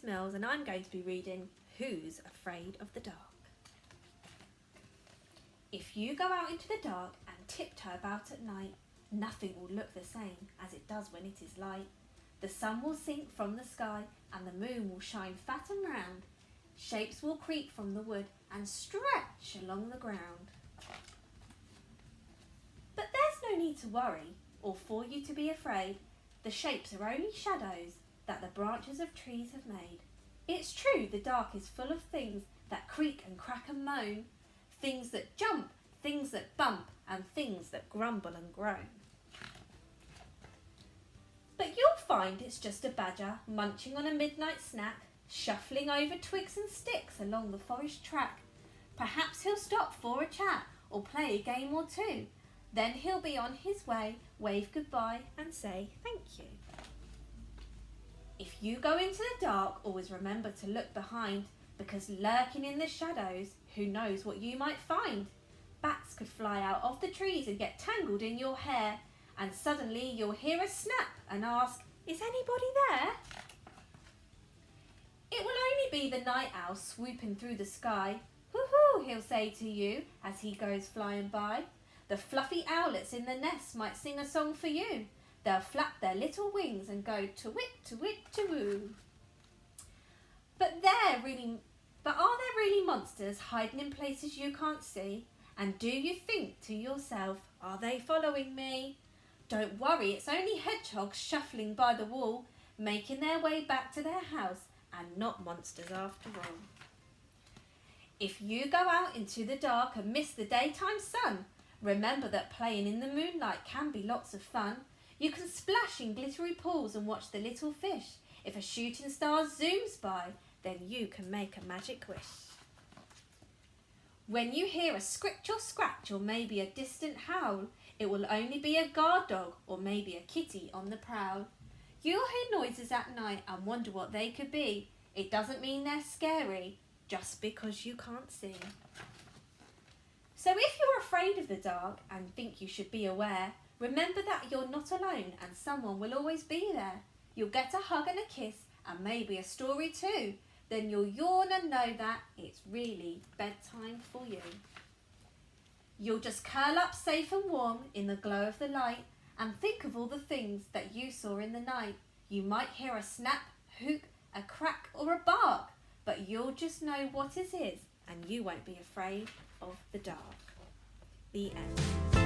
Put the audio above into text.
Miss Mills and I'm going to be reading Who's Afraid of the Dark? If you go out into the dark and tiptoe about at night, nothing will look the same as it does when it is light. The sun will sink from the sky and the moon will shine fat and round. Shapes will creep from the wood and stretch along the ground. But there's no need to worry or for you to be afraid. The shapes are only shadows that the branches of trees have made. It's true the dark is full of things that creak and crack and moan, things that jump, things that bump, and things that grumble and groan. But you'll find it's just a badger munching on a midnight snack, shuffling over twigs and sticks along the forest track. Perhaps he'll stop for a chat or play a game or two. Then he'll be on his way, wave goodbye and say thank you. If you go into the dark, always remember to look behind, because lurking in the shadows, who knows what you might find? Bats could fly out of the trees and get tangled in your hair, and suddenly you'll hear a snap and ask, is anybody there? It will only be the night owl swooping through the sky. Hoo-hoo, he'll say to you as he goes flying by. The fluffy owlets in the nest might sing a song for you. They'll flap their little wings and go to-wit, to-wit, to-woo. But are there really monsters hiding in places you can't see? And do you think to yourself, are they following me? Don't worry, it's only hedgehogs shuffling by the wall, making their way back to their house, and not monsters after all. If you go out into the dark and miss the daytime sun, remember that playing in the moonlight can be lots of fun. You can splash in glittery pools and watch the little fish. If a shooting star zooms by, then you can make a magic wish. When you hear a scritch or scratch or maybe a distant howl, it will only be a guard dog or maybe a kitty on the prowl. You'll hear noises at night and wonder what they could be. It doesn't mean they're scary, just because you can't see. So if you're afraid of the dark and think you should be aware, remember that you're not alone and someone will always be there. You'll get a hug and a kiss and maybe a story too. Then you'll yawn and know that it's really bedtime for you. You'll just curl up safe and warm in the glow of the light and think of all the things that you saw in the night. You might hear a snap, hook, a crack or a bark, but you'll just know what it is and you won't be afraid of the dark. The end.